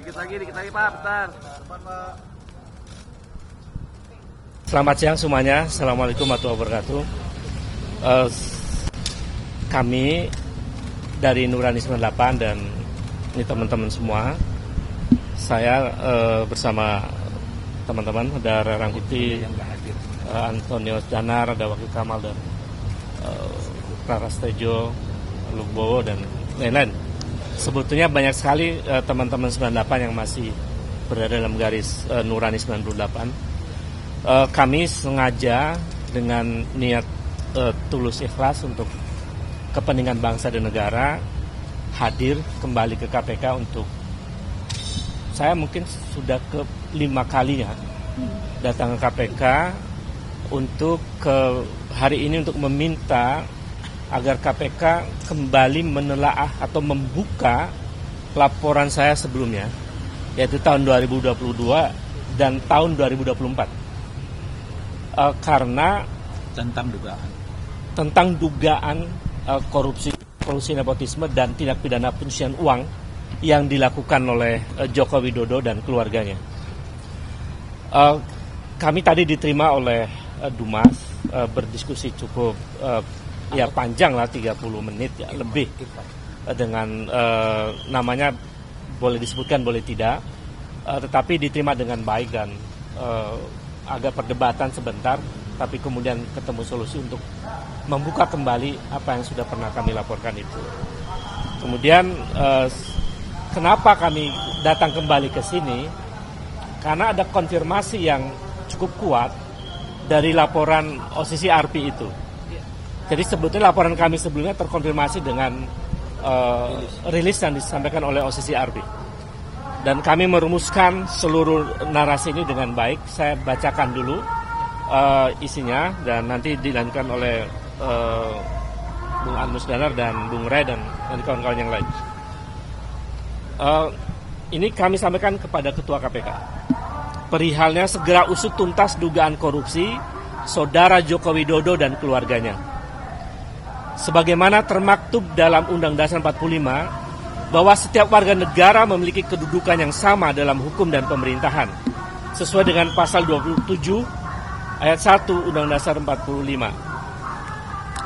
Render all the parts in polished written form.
Dikit lagi Pak, bentar. Selamat siang semuanya, Assalamualaikum warahmatullahi wabarakatuh. Kami dari Nurani 98 dan ini teman-teman semua, saya bersama teman-teman ada Rangkuti, Antonio Danar, ada Wakil Kamal dan Rara Stejo, Lukbowo dan lain-lain. Sebetulnya banyak sekali teman-teman 98 yang masih berada dalam garis Nurani 98. Kami sengaja dengan niat tulus ikhlas untuk kepentingan bangsa dan negara hadir kembali ke KPK untuk saya mungkin sudah ke-5 kalinya datang ke KPK untuk hari ini untuk meminta agar KPK kembali menelaah atau membuka laporan saya sebelumnya, yaitu tahun 2022 dan tahun 2024. Karena tentang dugaan korupsi nepotisme dan tindak pidana pencucian uang yang dilakukan oleh Joko Widodo dan keluarganya. Kami tadi diterima oleh Dumas, berdiskusi cukup panjang lah, 30 menit ya lebih, dengan namanya boleh disebutkan boleh tidak, tetapi diterima dengan baik dan agak perdebatan sebentar, tapi kemudian ketemu solusi untuk membuka kembali apa yang sudah pernah kami laporkan itu. Kemudian kenapa kami datang kembali ke sini? Karena ada konfirmasi yang cukup kuat dari laporan OCCRP itu. Jadi sebetulnya laporan kami sebelumnya terkonfirmasi dengan rilis yang disampaikan oleh OCCRP. Dan kami merumuskan seluruh narasi ini dengan baik. Saya bacakan dulu isinya dan nanti dilanjutkan oleh Bung Anmus Danar dan Bung Ray dan nanti kawan-kawan yang lain. Ini kami sampaikan kepada Ketua KPK. Perihalnya segera usut tuntas dugaan korupsi Saudara Joko Widodo dan keluarganya. Sebagaimana termaktub dalam Undang Dasar 45, bahwa setiap warga negara memiliki kedudukan yang sama dalam hukum dan pemerintahan, sesuai dengan pasal 27 ayat 1 Undang Dasar 45.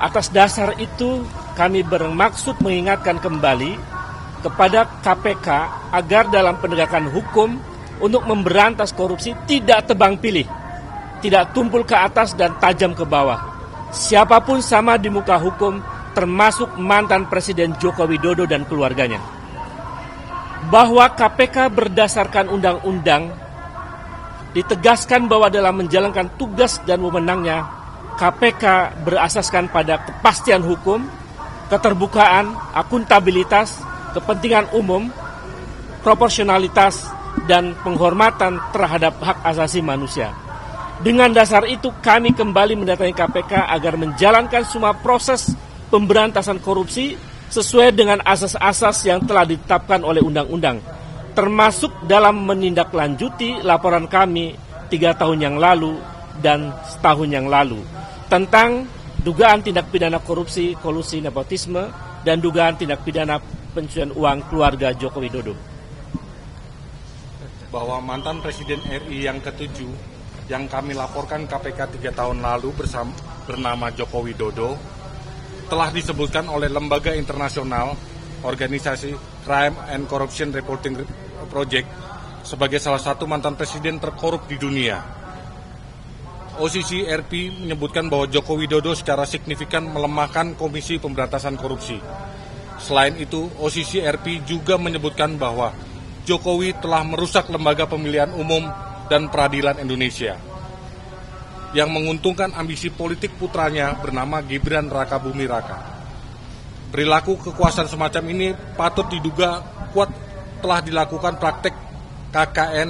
Atas dasar itu, kami bermaksud mengingatkan kembali kepada KPK agar dalam penegakan hukum untuk memberantas korupsi tidak tebang pilih, tidak tumpul ke atas dan tajam ke bawah. Siapapun sama di muka hukum, termasuk mantan Presiden Joko Widodo dan keluarganya. Bahwa KPK berdasarkan undang-undang ditegaskan bahwa dalam menjalankan tugas dan wewenangnya, KPK berasaskan pada kepastian hukum, keterbukaan, akuntabilitas, kepentingan umum, proporsionalitas, dan penghormatan terhadap hak asasi manusia. Dengan dasar itu kami kembali mendatangi KPK agar menjalankan semua proses pemberantasan korupsi sesuai dengan asas-asas yang telah ditetapkan oleh undang-undang, termasuk dalam menindaklanjuti laporan kami 3 tahun yang lalu dan setahun yang lalu tentang dugaan tindak pidana korupsi, kolusi nepotisme, dan dugaan tindak pidana pencucian uang keluarga Joko Widodo. Bahwa mantan Presiden RI yang ke-7 yang kami laporkan KPK 3 tahun lalu bernama Joko Widodo telah disebutkan oleh lembaga internasional organisasi Crime and Corruption Reporting Project sebagai salah satu mantan presiden terkorup di dunia. OCCRP menyebutkan bahwa Joko Widodo secara signifikan melemahkan Komisi Pemberantasan Korupsi. Selain itu, OCCRP juga menyebutkan bahwa Jokowi telah merusak lembaga pemilihan umum dan peradilan Indonesia yang menguntungkan ambisi politik putranya bernama Gibran Rakabuming Raka. Perilaku kekuasaan semacam ini patut diduga kuat telah dilakukan praktek KKN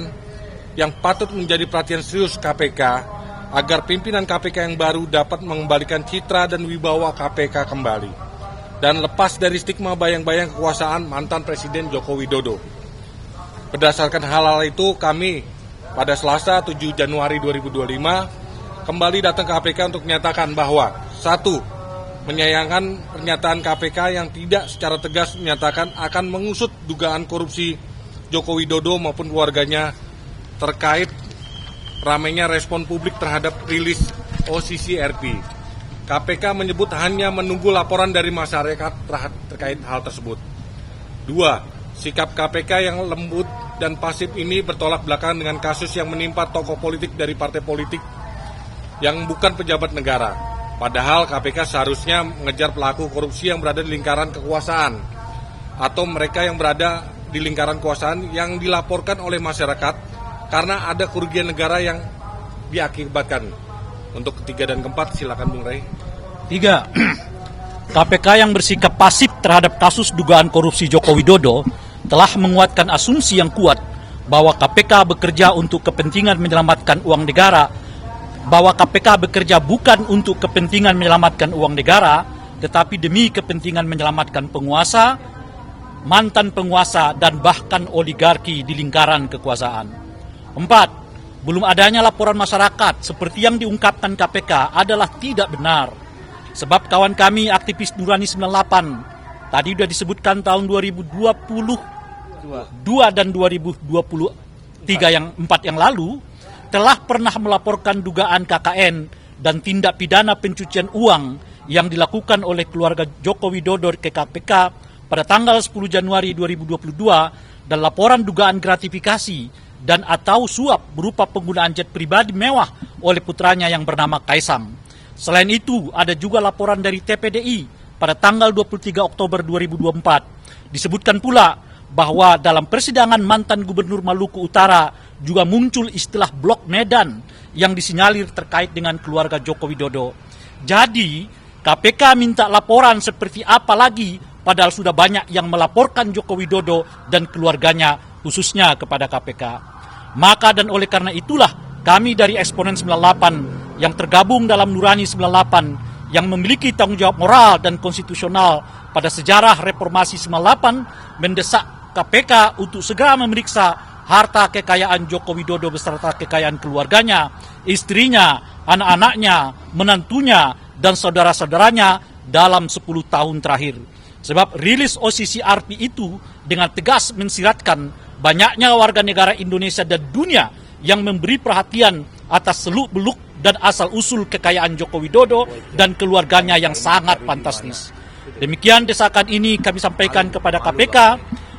yang patut menjadi perhatian serius KPK agar pimpinan KPK yang baru dapat mengembalikan citra dan wibawa KPK kembali dan lepas dari stigma bayang-bayang kekuasaan mantan Presiden Joko Widodo. Berdasarkan hal-hal itu, kami pada Selasa 7 Januari 2025 kembali datang ke KPK untuk menyatakan bahwa 1. Menyayangkan pernyataan KPK yang tidak secara tegas menyatakan akan mengusut dugaan korupsi Joko Widodo maupun keluarganya terkait ramainya respon publik terhadap rilis OCC RP. KPK menyebut hanya menunggu laporan dari masyarakat terkait hal tersebut. 2. Sikap KPK yang lembut dan pasif ini bertolak belakang dengan kasus yang menimpa tokoh politik dari partai politik yang bukan pejabat negara. Padahal KPK seharusnya mengejar pelaku korupsi yang berada di lingkaran kekuasaan atau mereka yang berada di lingkaran kekuasaan yang dilaporkan oleh masyarakat karena ada kerugian negara yang diakibatkan. Untuk ketiga dan keempat, silakan Bung Ray. 3. KPK yang bersikap pasif terhadap kasus dugaan korupsi Joko Widodo telah menguatkan asumsi yang kuat bahwa KPK bekerja untuk kepentingan menyelamatkan uang negara, bahwa KPK bekerja bukan untuk kepentingan menyelamatkan uang negara, tetapi demi kepentingan menyelamatkan penguasa, mantan penguasa, dan bahkan oligarki di lingkaran kekuasaan. 4. Belum adanya laporan masyarakat seperti yang diungkapkan KPK adalah tidak benar. Sebab kawan kami aktivis Nurani 98, tadi sudah disebutkan tahun 2022 dan 2023 yang 4 yang lalu, telah pernah melaporkan dugaan KKN dan tindak pidana pencucian uang yang dilakukan oleh keluarga Joko Widodo ke KPK pada tanggal 10 Januari 2022 dan laporan dugaan gratifikasi dan atau suap berupa penggunaan jet pribadi mewah oleh putranya yang bernama Kaisang. Selain itu, ada juga laporan dari TPDI pada tanggal 23 Oktober 2024. Disebutkan pula bahwa dalam persidangan mantan Gubernur Maluku Utara juga muncul istilah blok Medan yang disinyalir terkait dengan keluarga Joko Widodo. Jadi, KPK minta laporan seperti apa lagi padahal sudah banyak yang melaporkan Joko Widodo dan keluarganya khususnya kepada KPK. Maka dan oleh karena itulah kami dari Eksponen 98 yang tergabung dalam Nurani 98 yang memiliki tanggung jawab moral dan konstitusional pada sejarah reformasi 98 mendesak KPK untuk segera memeriksa harta kekayaan Joko Widodo beserta kekayaan keluarganya, istrinya, anak-anaknya, menantunya, dan saudara-saudaranya dalam 10 tahun terakhir. Sebab rilis OCC RP itu dengan tegas mensiratkan banyaknya warga negara Indonesia dan dunia yang memberi perhatian atas seluk-beluk dan asal-usul kekayaan Joko Widodo dan keluarganya yang sangat fantastis. Demikian desakan ini kami sampaikan kepada KPK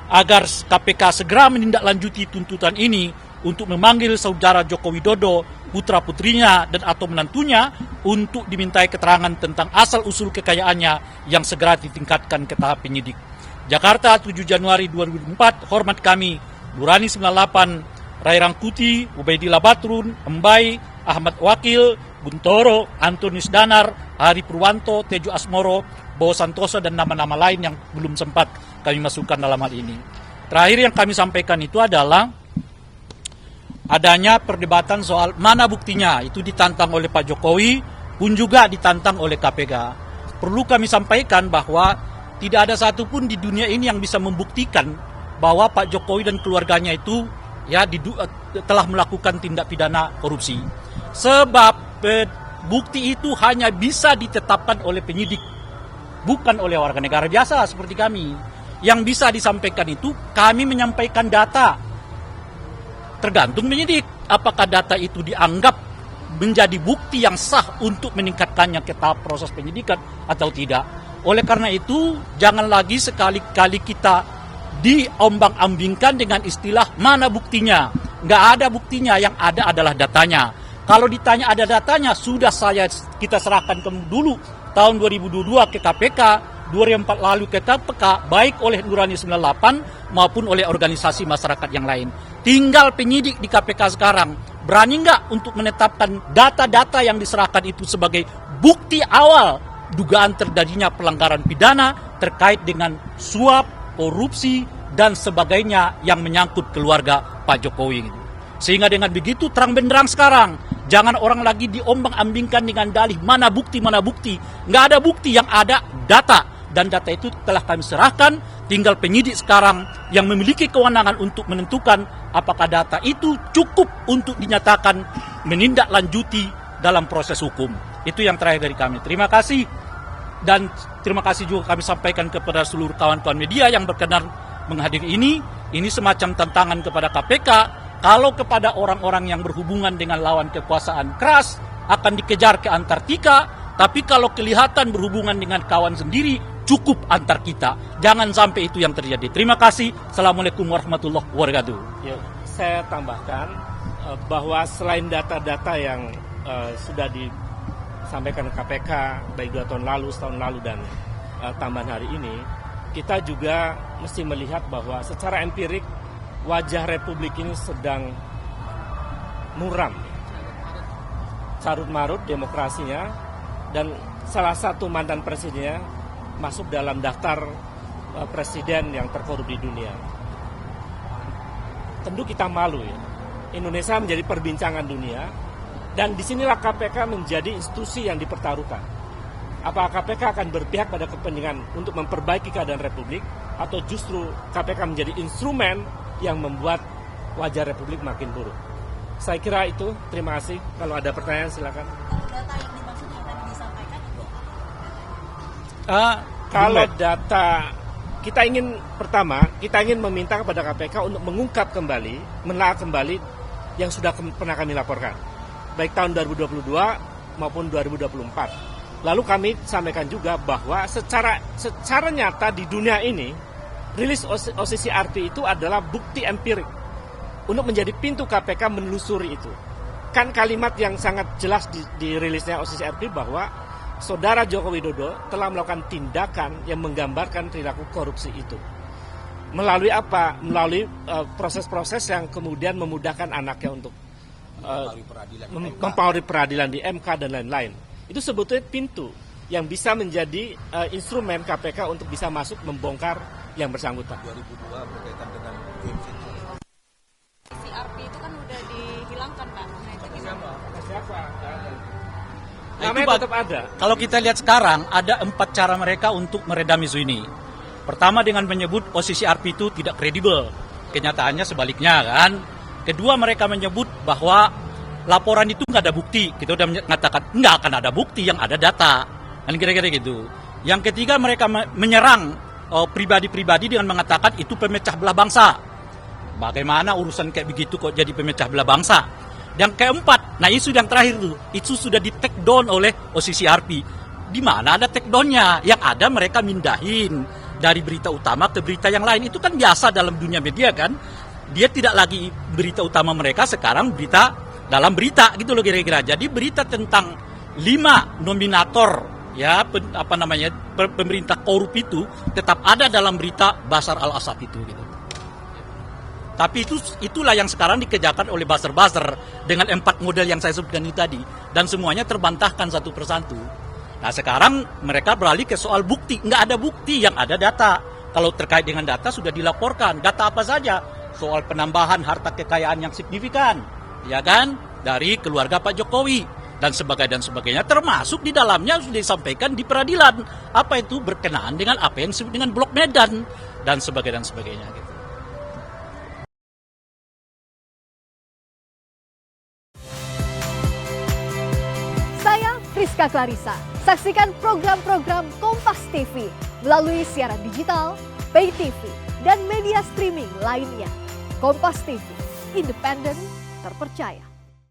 agar KPK segera menindaklanjuti tuntutan ini untuk memanggil saudara Joko Widodo, putra-putrinya dan atau menantunya untuk dimintai keterangan tentang asal-usul kekayaannya yang segera ditingkatkan ke tahap penyidik. Jakarta, 7 Januari 2004, hormat kami, Nurani 98, Ray Rangkuti, Ubaidillah Batrun, Embai, Ahmad Wakil, Buntoro, Antonius Danar, Hari Purwanto, Tejo Asmoro, Bowo Santoso, dan nama-nama lain yang belum sempat kami masukkan dalam hal ini. Terakhir yang kami sampaikan itu adalah adanya perdebatan soal mana buktinya, itu ditantang oleh Pak Jokowi, pun juga ditantang oleh KPK. Perlu kami sampaikan bahwa tidak ada satupun di dunia ini yang bisa membuktikan bahwa Pak Jokowi dan keluarganya itu telah melakukan tindak pidana korupsi. Sebab bukti itu hanya bisa ditetapkan oleh penyidik, bukan oleh warga negara biasa seperti kami. Yang bisa disampaikan itu kami menyampaikan data. Tergantung penyidik apakah data itu dianggap menjadi bukti yang sah untuk meningkatkannya ke tahap proses penyidikan atau tidak. Oleh karena itu, jangan lagi sekali-kali kita diombang-ambingkan dengan istilah mana buktinya. Nggak ada buktinya, yang ada adalah datanya. Kalau ditanya ada datanya, sudah kita serahkan dulu tahun 2022 ke KPK, 2004 lalu ke KPK, baik oleh Nurani 98 maupun oleh organisasi masyarakat yang lain. Tinggal penyidik di KPK sekarang, berani nggak untuk menetapkan data-data yang diserahkan itu sebagai bukti awal dugaan terjadinya pelanggaran pidana terkait dengan suap, korupsi, dan sebagainya yang menyangkut keluarga Pak Jokowi. Sehingga dengan begitu terang benderang sekarang, jangan orang lagi diombang-ambingkan dengan dalih mana bukti. Nggak ada bukti, yang ada data. Dan data itu telah kami serahkan, tinggal penyidik sekarang yang memiliki kewenangan untuk menentukan apakah data itu cukup untuk dinyatakan menindaklanjuti dalam proses hukum. Itu yang terakhir dari kami. Terima kasih. Dan terima kasih juga kami sampaikan kepada seluruh kawan-kawan media yang berkenan menghadiri ini. Ini semacam tantangan kepada KPK. Kalau kepada orang-orang yang berhubungan dengan lawan kekuasaan keras akan dikejar ke Antartika, tapi kalau kelihatan berhubungan dengan kawan sendiri cukup antar kita. Jangan sampai itu yang terjadi. Terima kasih. Assalamualaikum warahmatullahi wabarakatuh. Yuk, saya tambahkan bahwa selain data-data yang sudah disampaikan KPK baik 2 tahun lalu, setahun lalu dan tambahan hari ini, kita juga mesti melihat bahwa secara empirik wajah Republik ini sedang muram, carut marut demokrasinya, dan salah satu mantan presidennya masuk dalam daftar presiden yang terkorup di dunia. Tentu kita malu ya. Indonesia menjadi perbincangan dunia, dan disinilah KPK menjadi institusi yang dipertaruhkan. Apakah KPK akan berpihak pada kepentingan untuk memperbaiki keadaan Republik, atau justru KPK menjadi instrumen yang membuat wajah Republik makin buruk? Saya kira itu. Terima kasih. Kalau ada pertanyaan silakan. Data yang dimaksud yang tadi disampaikan itu Kalau data, kita ingin meminta kepada KPK untuk mengungkap kembali, menelaah kembali yang sudah pernah kami laporkan, baik tahun 2022 maupun 2024. Lalu kami sampaikan juga bahwa secara nyata di dunia ini, rilis OCCRP itu adalah bukti empirik untuk menjadi pintu KPK menelusuri itu. Kan kalimat yang sangat jelas di rilisnya OCCRP bahwa Saudara Joko Widodo telah melakukan tindakan yang menggambarkan perilaku korupsi itu. Melalui apa? Melalui proses-proses yang kemudian memudahkan anaknya untuk mempengaruhi peradilan di MK dan lain-lain. Itu sebetulnya pintu yang bisa menjadi instrumen KPK untuk bisa masuk membongkar yang bersangkutan. 2002 berkaitan dengan CRP itu kan udah dihilangkan, Pak. Nah, itu gimana? Siapa? Nah, Namanya itu tetap ada. Kalau kita lihat sekarang, ada 4 cara mereka untuk meredam isu ini. Pertama, dengan menyebut OCCRP itu tidak kredibel. Kenyataannya sebaliknya kan. Kedua, mereka menyebut bahwa laporan itu nggak ada bukti. Kita udah mengatakan nggak akan ada bukti, yang ada data. Kan kira-kira gitu. Yang ketiga, mereka menyerang pribadi-pribadi dengan mengatakan itu pemecah belah bangsa. Bagaimana urusan kayak begitu kok jadi pemecah belah bangsa? Yang keempat, nah isu yang terakhir tuh, itu sudah di take down oleh OCCRP. Di mana ada take down-nya? Yang ada mereka mindahin dari berita utama ke berita yang lain. Itu kan biasa dalam dunia media kan. Dia tidak lagi berita utama mereka, sekarang berita dalam berita gitu loh kira-kira. Jadi berita tentang 5 nominator ya pemerintah korup itu tetap ada dalam berita Bashar al-Assad itu gitu. Tapi itulah yang sekarang dikerjakan oleh buzzer-buzzer dengan 4 model yang saya sebutkan itu tadi. Dan semuanya terbantahkan satu persatu. Nah sekarang mereka beralih ke soal bukti. Nggak ada bukti, yang ada data. Kalau terkait dengan data sudah dilaporkan. Data apa saja? Soal penambahan harta kekayaan yang signifikan. Ya kan? Dari keluarga Pak Jokowi. Dan sebagainya. Termasuk di dalamnya sudah disampaikan di peradilan. Apa itu berkenaan dengan apa yang disebut dengan Blok Medan. Dan sebagainya gitu. Rizka Clarissa. Saksikan program-program Kompas TV melalui siaran digital, pay TV, dan media streaming lainnya. Kompas TV, independen, terpercaya.